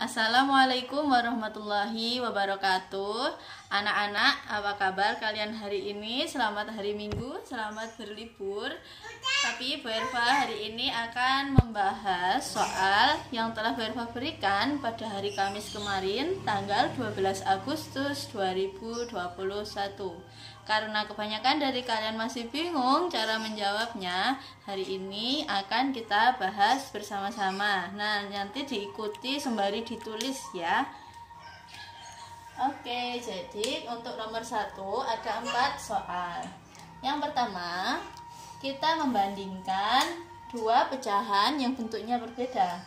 Assalamualaikum warahmatullahi wabarakatuh. Anak-anak, apa kabar kalian hari ini? Selamat hari Minggu, selamat berlibur. Tapi Bu Erva hari ini akan membahas soal yang telah Bu Erva berikan pada hari Kamis kemarin, tanggal 12 Agustus 2021. Karena kebanyakan dari kalian masih bingung cara menjawabnya, hari ini akan kita bahas bersama-sama. Nah, nanti diikuti sembari ditulis ya. Oke, jadi untuk nomor 1 ada 4 soal. Yang pertama, kita membandingkan dua pecahan yang bentuknya berbeda.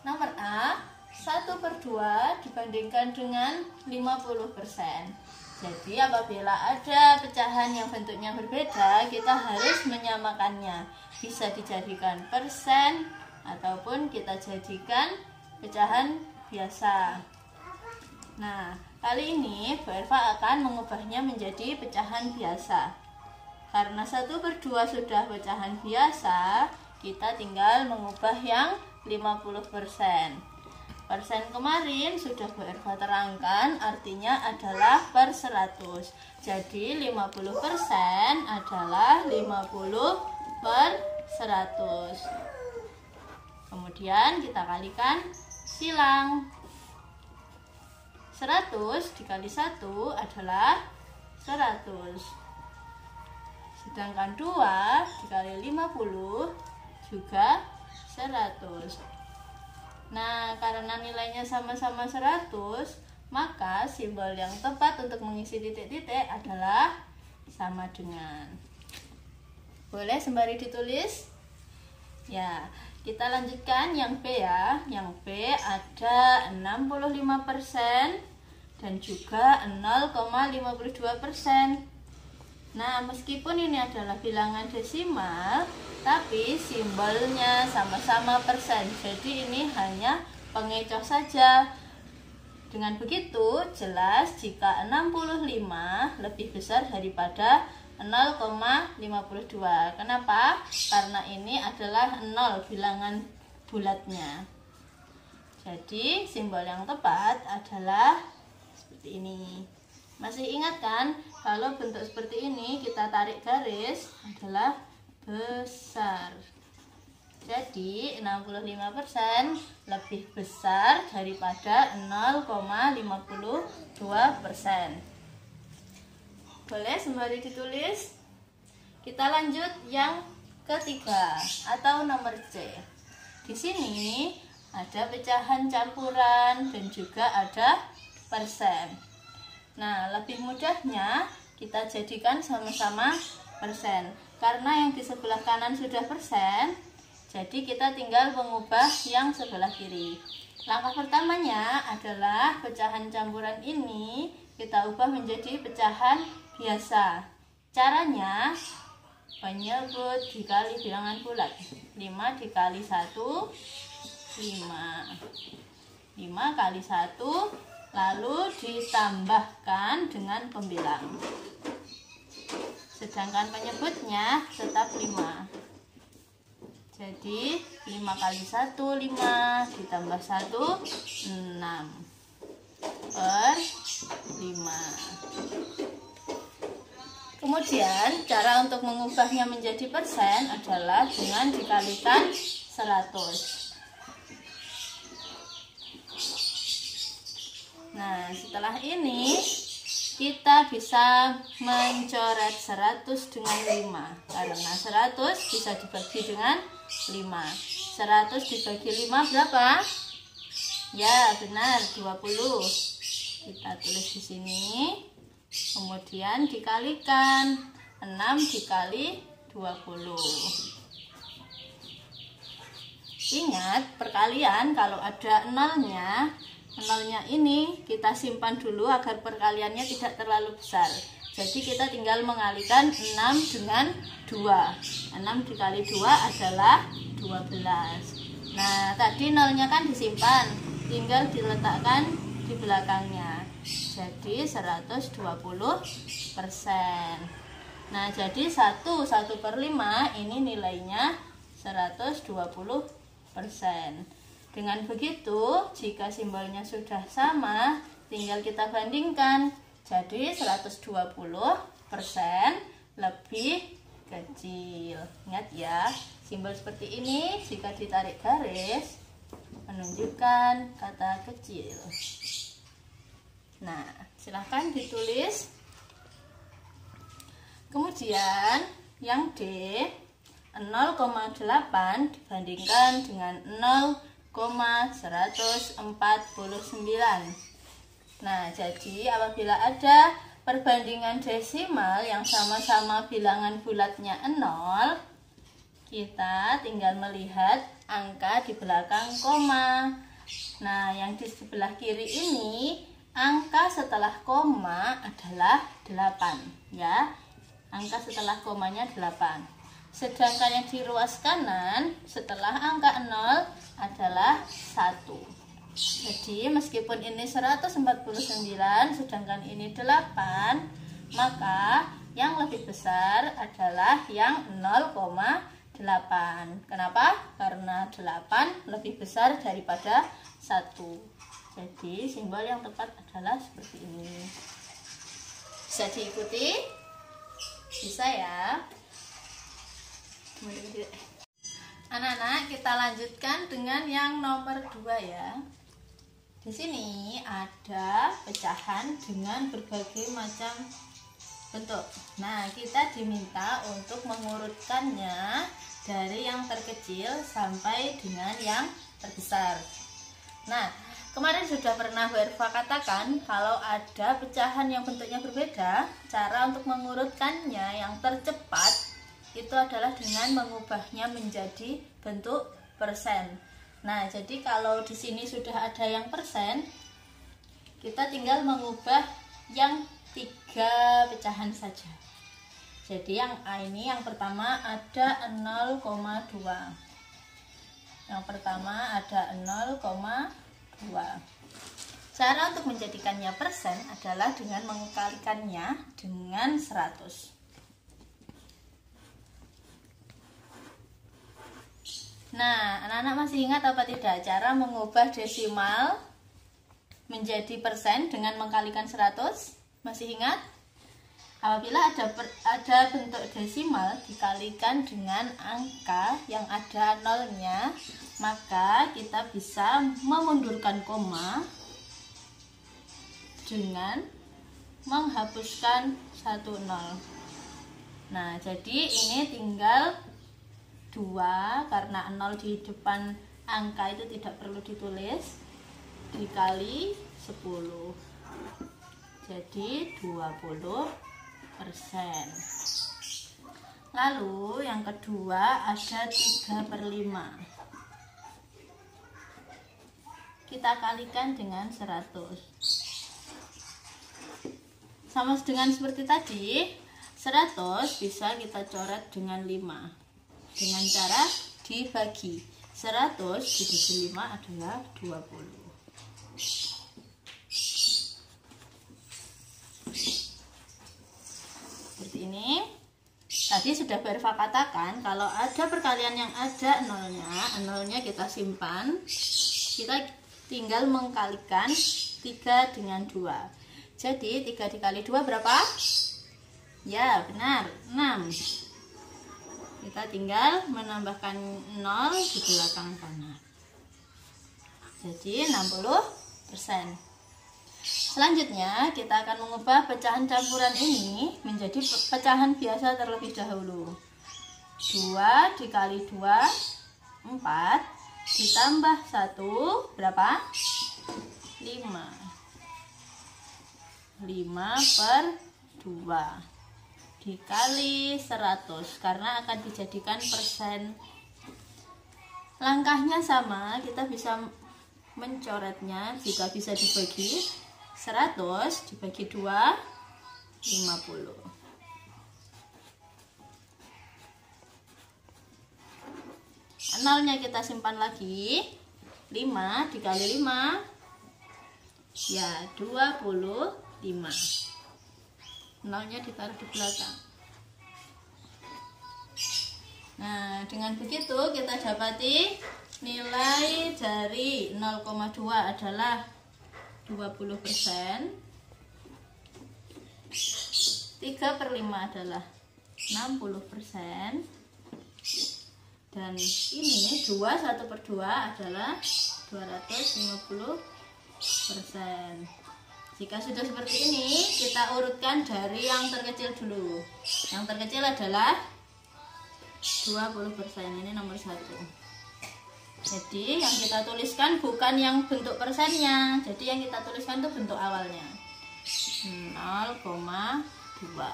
Nomor A, 1/2 dibandingkan dengan 50%. Jadi apabila ada pecahan yang bentuknya berbeda, kita harus menyamakannya. Bisa dijadikan persen ataupun kita jadikan pecahan biasa. Nah, kali ini Bu Erva akan mengubahnya menjadi pecahan biasa. Karena 1/2 sudah pecahan biasa, kita tinggal mengubah yang 50%. Persen kemarin sudah Bu Erva terangkan, artinya adalah per 100. Jadi 50% adalah 50 per 100. Kemudian kita kalikan silang. 100 dikali 1 adalah 100. Sedangkan 2 dikali 50 juga 100. Nah, karena nilainya sama-sama 100, maka simbol yang tepat untuk mengisi titik-titik adalah sama dengan. Boleh sembari ditulis? Ya, kita lanjutkan yang B ya. Yang B ada 65% dan juga 0,52%. Nah, meskipun ini adalah bilangan desimal, tapi simbolnya sama-sama persen. Jadi ini hanya pengecoh saja. Dengan begitu, jelas jika 65 lebih besar daripada 0,52. Kenapa? Karena ini adalah 0 bilangan bulatnya. Jadi simbol yang tepat adalah seperti ini. Masih ingat kan? Kalau bentuk seperti ini kita tarik garis adalah besar. Jadi 65% lebih besar daripada 0,52%. Boleh sembari ditulis? Kita lanjut yang ketiga atau nomor C. Di sini ada pecahan campuran dan juga ada persen. Nah, lebih mudahnya kita jadikan sama-sama persen. Karena yang di sebelah kanan sudah persen, jadi kita tinggal mengubah yang sebelah kiri. Langkah pertamanya adalah pecahan campuran ini kita ubah menjadi pecahan biasa. Caranya, penyebut dikali bilangan bulat. 5 dikali 1, 5. 5 kali 1, lalu ditambahkan dengan pembilang. Sedangkan penyebutnya tetap 5. Jadi 5 kali 1, 5 ditambah 1, 6 per 5. Kemudian cara untuk mengubahnya menjadi persen adalah dengan dikalikan 100. Nah, setelah ini kita bisa mencoret 100 dengan 5. Karena 100 bisa dibagi dengan 5. 100 dibagi 5 berapa? Ya, benar, 20. Kita tulis di sini. Kemudian dikalikan 6 dikali 20. Ingat, perkalian kalau ada nolnya ini kita simpan dulu agar perkaliannya tidak terlalu besar. Jadi kita tinggal mengalikan 6 dengan 2. 6 dikali 2 adalah 12. Nah, tadi nolnya kan disimpan, tinggal diletakkan di belakangnya. Jadi 120%. Nah, jadi 1/5 ini nilainya 120%. Dengan begitu, jika simbolnya sudah sama, tinggal kita bandingkan. Jadi 120% lebih kecil. Ingat ya, simbol seperti ini jika ditarik garis menunjukkan kata kecil. Nah, silahkan ditulis. Kemudian yang D, 0,8 dibandingkan dengan 0,149. Nah, jadi apabila ada perbandingan desimal yang sama-sama bilangan bulatnya 0, kita tinggal melihat angka di belakang koma. Nah, yang di sebelah kiri ini angka setelah koma adalah 8 ya. Angka setelah komanya 8. Sedangkan yang di ruas kanan setelah angka 0 adalah 1. Jadi meskipun ini 149 sedangkan ini 8, maka yang lebih besar adalah yang 0,8. Kenapa? Karena 8 lebih besar daripada 1. Jadi simbol yang tepat adalah seperti ini. Bisa diikuti? Bisa ya. Anak-anak, kita lanjutkan dengan yang nomor 2 ya. Di sini ada pecahan dengan berbagai macam bentuk. Nah, kita diminta untuk mengurutkannya dari yang terkecil sampai dengan yang terbesar. Nah, kemarin sudah pernah Bu Erva katakan kalau ada pecahan yang bentuknya berbeda, cara untuk mengurutkannya yang tercepat itu adalah dengan mengubahnya menjadi bentuk persen. Nah, jadi kalau di sini sudah ada yang persen, kita tinggal mengubah yang 3 pecahan saja. Jadi yang A ini yang pertama ada 0,2. Yang pertama ada 0,2. Cara untuk menjadikannya persen adalah dengan mengkalikannya dengan 100. Nah, anak-anak masih ingat apa tidak cara mengubah desimal menjadi persen dengan mengkalikan 100? Masih ingat? Apabila ada bentuk desimal dikalikan dengan angka yang ada nolnya, maka kita bisa memundurkan koma dengan menghapuskan 1 0. Nah, jadi ini tinggal 2 karena 0 di depan angka itu tidak perlu ditulis, dikali 10, jadi 20%. Lalu yang kedua ada 3/5, kita kalikan dengan 100. Sama dengan seperti tadi, 100 bisa kita coret dengan 5 dengan cara dibagi. 100 dibagi 5 adalah 20. Seperti ini. Tadi sudah Bu Erva katakan kalau ada perkalian yang ada nolnya kita simpan. Kita tinggal mengkalikan 3 dengan 2. Jadi 3 dikali 2 berapa? Ya, benar, 6. Kita tinggal menambahkan 0 di belakang kanan. Jadi 60%. Selanjutnya kita akan mengubah pecahan campuran ini menjadi pecahan biasa terlebih dahulu. 2 dikali 2, 4. Ditambah 1, berapa? 5. 5/2 dikali 100 karena akan dijadikan persen. Langkahnya sama, kita bisa mencoretnya jika bisa dibagi. 100 dibagi 2, 50. Nolnya kita simpan lagi. 5 dikali 5, ya 25. Nolnya ditaruh di belakang. Nah, dengan begitu kita dapati Nilai dari 0,2 adalah 20%. 3/5 adalah 60%. Dan ini 1/2 adalah 250%. Jika sudah seperti ini, kita urutkan dari yang terkecil dulu. Yang terkecil adalah 20%. Ini nomor 1. Jadi yang kita tuliskan bukan yang bentuk persennya. Jadi yang kita tuliskan itu bentuk awalnya. 0,2.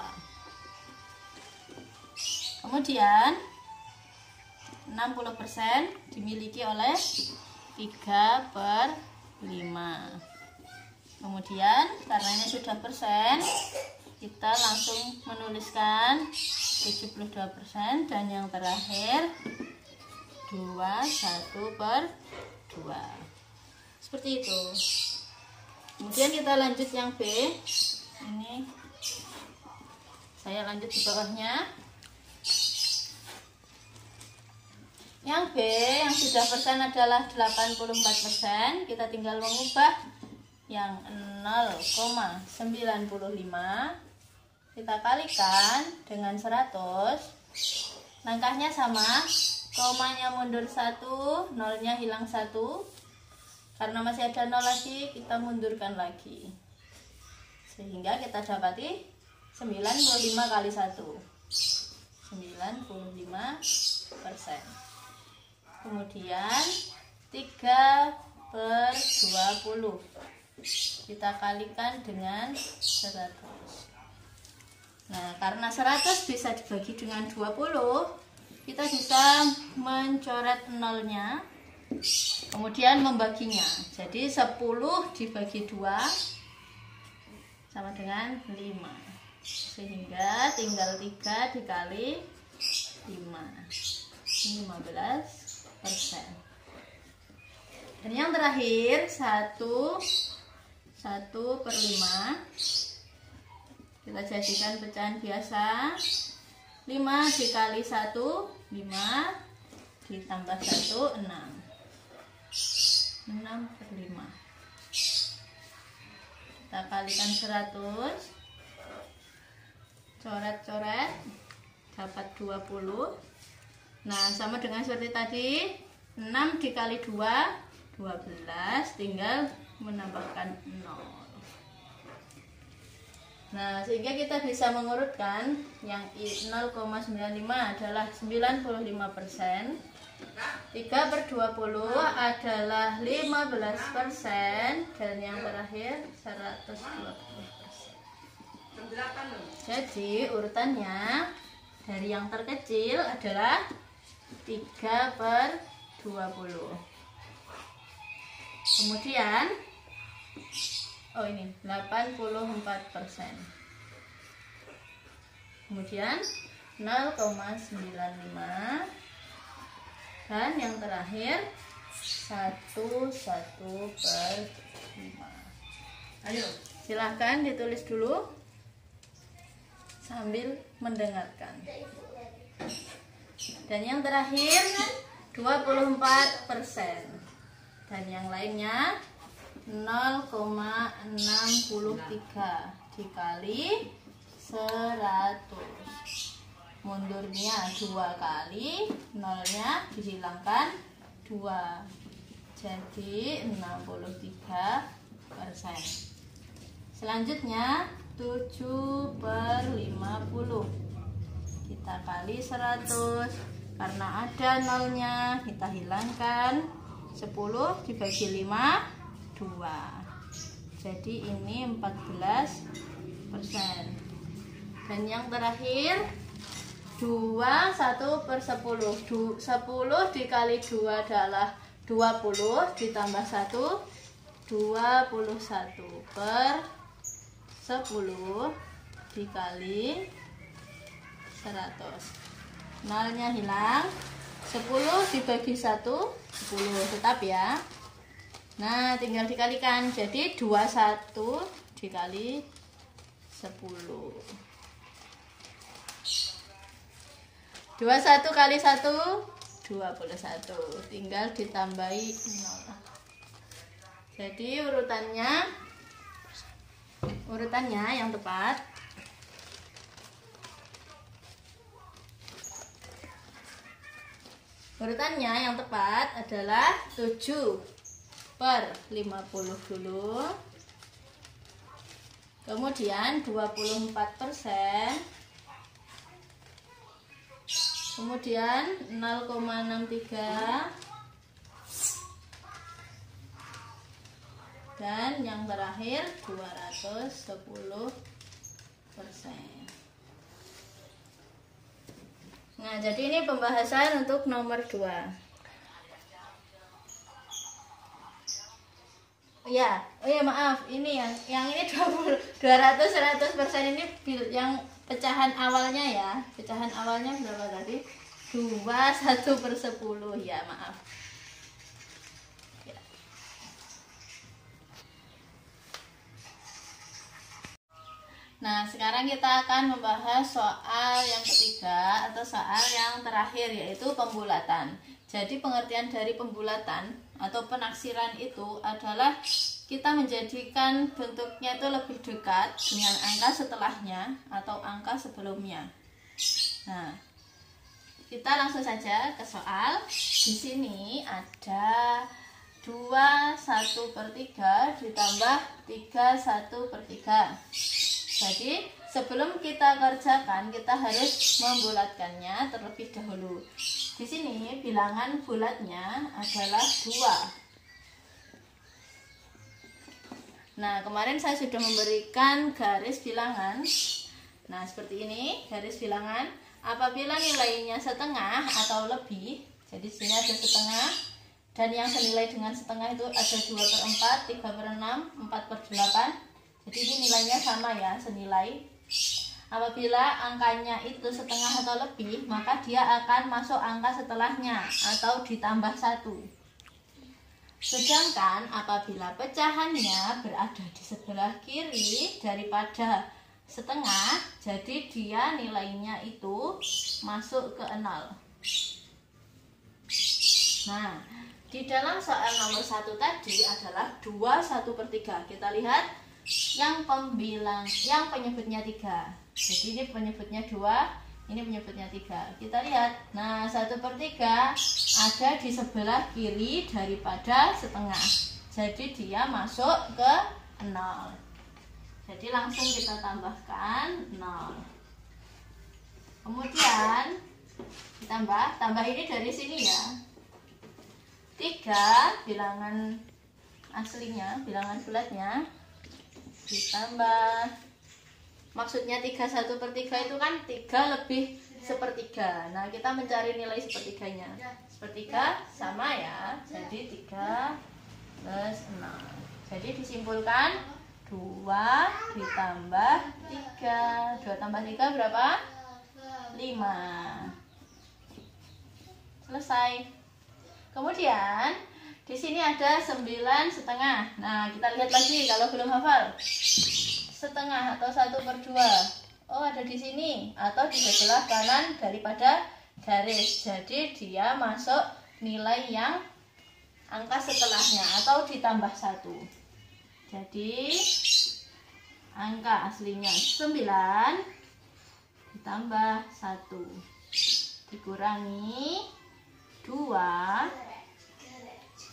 Kemudian 60% dimiliki oleh 3/5. Kemudian karena ini sudah persen, kita langsung menuliskan 72%, dan yang terakhir 1/2. Seperti itu. Kemudian kita lanjut yang B. Ini saya lanjut di bawahnya. Yang B yang sudah persen adalah 84%. Kita tinggal mengubah yang 0,95 kita kalikan dengan 100. Langkahnya sama, komanya mundur 1, nolnya hilang 1. Karena masih ada 0 lagi, kita mundurkan lagi, sehingga kita dapati 95 kali 1, 95%. Kemudian 3/20 kita kalikan dengan 100. Nah, karena 100 bisa dibagi dengan 20, kita bisa mencoret nolnya, kemudian membaginya. Jadi 10 dibagi 2 sama dengan 5. Sehingga tinggal 3 dikali 5. 15%. Dan yang terakhir 1/5 kita jadikan pecahan biasa. 5 dikali 1 5, ditambah 1 6. 6/5 kita kalikan 100, coret-coret dapat 20. Nah, sama dengan seperti tadi, 6 dikali 2 12, tinggal menambahkan 0. Nah, sehingga kita bisa mengurutkan yang 0,95 adalah 95%, 3/20 adalah 15%, dan yang terakhir 120%. Jadi urutannya dari yang terkecil adalah 3/20. Kemudian ini 84%. Kemudian 0,95, dan yang terakhir 1/5. Ayo, silahkan ditulis dulu sambil mendengarkan. Dan yang terakhir 24%, dan yang lainnya 0,63 dikali 100. Mundurnya 2 kali, nolnya dihilangkan 2, jadi 63%. Selanjutnya 7/50 kita kali 100. Karena ada nolnya, kita hilangkan. 10 dibagi 5 2, jadi ini 14%. Dan yang terakhir 1/10. 10 dikali 2 adalah 20, ditambah 1 21/10 dikali 100. Nolnya hilang. 10 dibagi 1 10, tetap ya. Nah, tinggal dikalikan, jadi 21 dikali 10. 21 kali 1 21. Tinggal ditambahi 0. Jadi urutannya yang tepat adalah 7/50 dulu, kemudian 24%, kemudian 0,63, dan yang terakhir 210%. Nah, jadi ini pembahasan untuk nomor 2. Oh ya maaf, ini yang ini 200-100% ini yang pecahan awalnya ya. Pecahan awalnya berapa tadi? 2, 1/10 ya, maaf. Ya. Nah, sekarang kita akan membahas soal yang ketiga atau soal yang terakhir, yaitu pembulatan. Jadi pengertian dari pembulatan atau penaksiran itu adalah kita menjadikan bentuknya itu lebih dekat dengan angka setelahnya atau angka sebelumnya. Nah, kita langsung saja ke soal. Di sini ada 2/1/3 ditambah 3/1/3. Jadi sebelum kita kerjakan, kita harus membulatkannya terlebih dahulu. Di sini bilangan bulatnya adalah 2. Nah, kemarin saya sudah memberikan garis bilangan. Nah, seperti ini garis bilangan. Apabila nilainya setengah atau lebih, jadi di sini ada setengah, dan yang senilai dengan setengah itu ada 2/4, 3/6, 4/8. Jadi ini nilainya sama ya, senilai. Apabila angkanya itu setengah atau lebih, maka dia akan masuk angka setelahnya atau ditambah 1. Sedangkan apabila pecahannya berada di sebelah kiri daripada setengah, jadi dia nilainya itu masuk ke 0. Nah, di dalam soal nomor 1 tadi adalah 2/1/3. Kita lihat yang penyebutnya 3. Jadi ini penyebutnya 2, ini penyebutnya 3. Kita lihat. Nah, 1/3 ada di sebelah kiri daripada setengah. Jadi dia masuk ke 0. Jadi langsung kita tambahkan 0. Kemudian tambah ini dari sini ya. 3 bilangan aslinya, bilangan bulatnya, ditambah, maksudnya 3/1/3 itu kan 3/1/3. Nah, kita mencari nilai sepertiganya. Sepertiga sama ya, jadi 3 plus 0. Jadi disimpulkan 2 ditambah 3. 2 tambah 3 berapa? 5. Selesai. Kemudian di sini ada 9,5. Nah, kita lihat lagi kalau belum hafal. Setengah atau 1/2. Oh, ada di sini atau di sebelah kanan daripada garis. Jadi dia masuk nilai yang angka setelahnya atau ditambah 1. Jadi angka aslinya 9 ditambah 1 dikurangi 2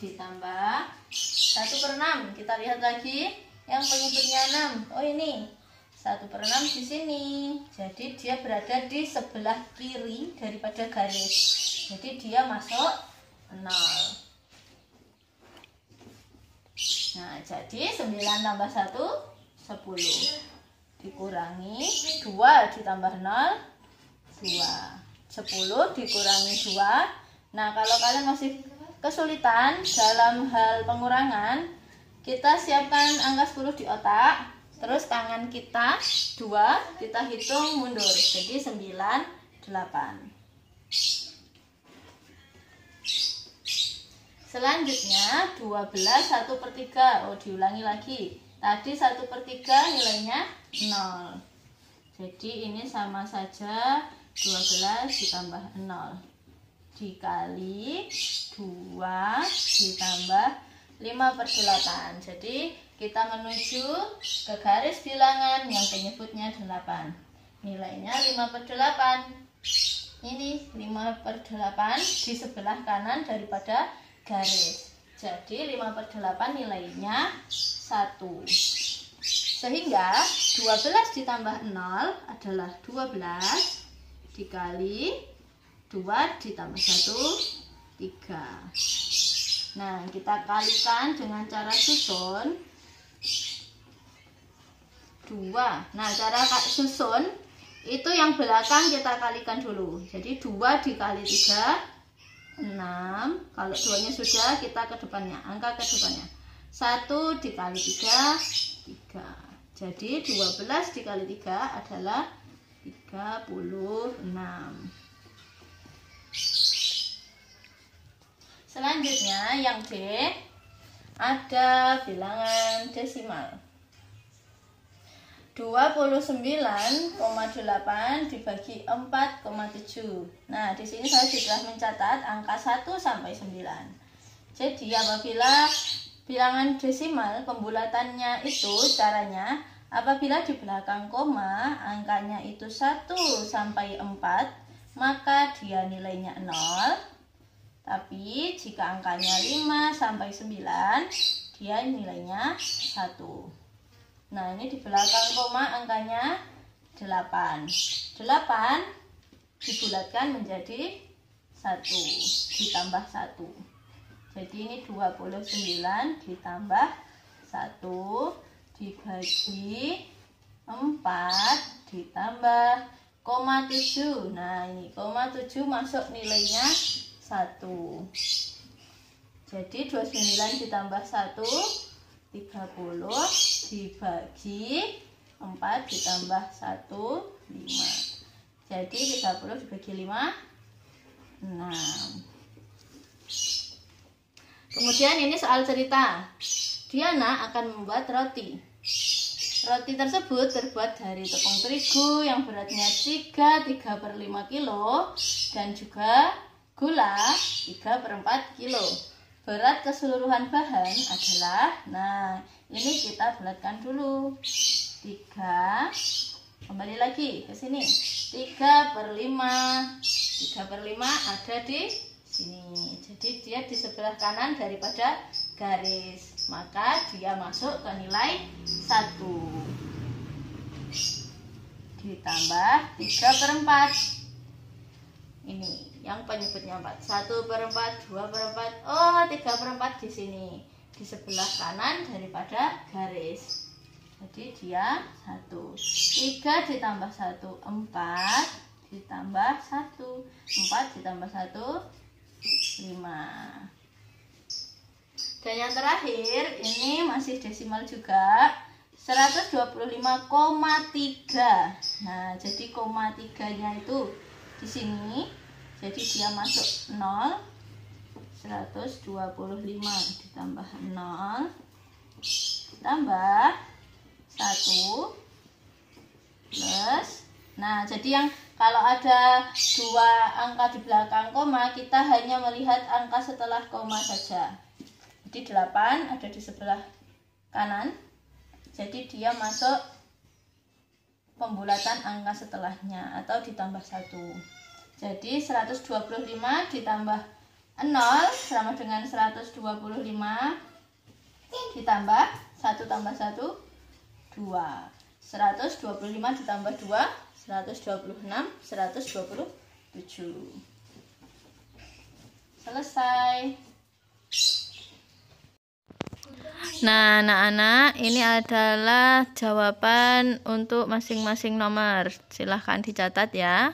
ditambah 1/6. Kita lihat lagi yang penyebutnya 6. Oh, ini 1/6 di sini. Jadi dia berada di sebelah kiri daripada garis. Jadi dia masuk 0. Nah, jadi 9 tambah 1 10 dikurangi 2 ditambah 0 2. 10 dikurangi 2. Nah, kalau kalian masih kesulitan dalam hal pengurangan, kita siapkan angka 10 di otak, terus tangan kita 2 kita hitung mundur, jadi 9, 8. Selanjutnya 12 1/3. Oh, diulangi lagi. Tadi 1/3 nilainya 0. Jadi ini sama saja 12 ditambah 0. dikali 2 ditambah 5/8. Jadi kita menuju ke garis bilangan yang penyebutnya 8. Nilainya 5/8. Ini 5/8 di sebelah kanan daripada garis. Jadi 5/8 nilainya 1. Sehingga 12 ditambah 0 adalah 12 dikali 2 ditambah 1, 3. Nah, kita kalikan dengan cara susun 2. Nah, cara susun itu yang belakang kita kalikan dulu. Jadi 2 dikali 3, 6. Kalau 2-nya sudah, kita ke depannya, angka ke depannya. 1 dikali 3, 3. Jadi 12 dikali 3 adalah 36. Selanjutnya yang D, ada bilangan desimal. 29,8 dibagi 4,7. Nah, di sini saya sudah mencatat angka 1 sampai 9. Jadi apabila bilangan desimal pembulatannya itu caranya, apabila di belakang koma angkanya itu 1 sampai 4, maka dia nilainya 0. Tapi jika angkanya 5 sampai 9, dia nilainya 1. Nah, ini di belakang koma angkanya 8. 8 dibulatkan menjadi 1 ditambah 1. Jadi ini 29 ditambah 1 dibagi 4 ditambah koma 7. Nah, ini koma 7 masuk nilainya 1. Jadi 29 ditambah 1, 30 dibagi 4 ditambah 1, 5. Jadi 30 dibagi 5, 6. Kemudian ini soal cerita. Diana akan membuat roti. Roti tersebut terbuat dari tepung terigu yang beratnya 3/5 kilo dan juga gula 3/4 kilo. Berat keseluruhan bahan adalah, nah ini kita bulatkan dulu. 3, kembali lagi ke sini. 3/5. 3/5 ada di sini. Jadi dia di sebelah kanan daripada garis. Maka dia masuk ke nilai 1. Ditambah 3/4. Ini yang penyebutnya 4. 1/4, 2/4. Oh, 3/4 di sini. Di sebelah kanan daripada garis. Jadi dia 1. 3 ditambah 1, 4 ditambah 1. 4 ditambah 1, 5. Dan yang terakhir ini masih desimal juga, 125,3. Nah, jadi koma 3-nya itu di sini. Jadi dia masuk 0. 125 ditambah 0 tambah 1 plus. Nah, jadi yang kalau ada 2 angka di belakang koma, kita hanya melihat angka setelah koma saja. Jadi 8 ada di sebelah kanan. Jadi dia masuk pembulatan angka setelahnya atau ditambah 1. Jadi 125 ditambah 0 sama dengan 125 ditambah 1 tambah 1, 2. 125 ditambah 2, 126, 127. Selesai. Nah, anak-anak, ini adalah jawaban untuk masing-masing nomor. Silahkan dicatat ya.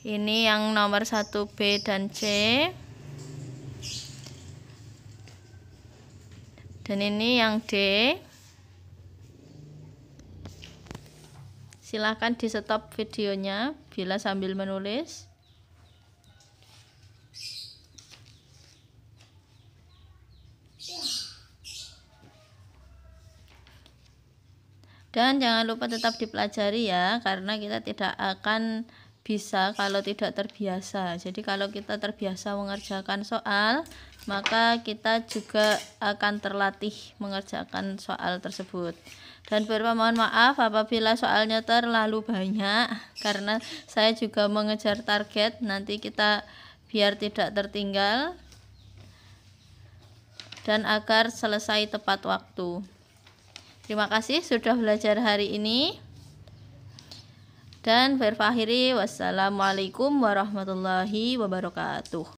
Ini yang nomor 1 B dan C. Dan ini yang D. Silahkan di stop videonya bila sambil menulis. Dan jangan lupa tetap dipelajari ya, karena kita tidak akan bisa kalau tidak terbiasa. Jadi kalau kita terbiasa mengerjakan soal, maka kita juga akan terlatih mengerjakan soal tersebut. Dan mohon maaf apabila soalnya terlalu banyak, karena saya juga mengejar target. Nanti kita biar tidak tertinggal dan agar selesai tepat waktu. Terima kasih sudah belajar hari ini. Dan akhiri, wassalamualaikum warahmatullahi wabarakatuh.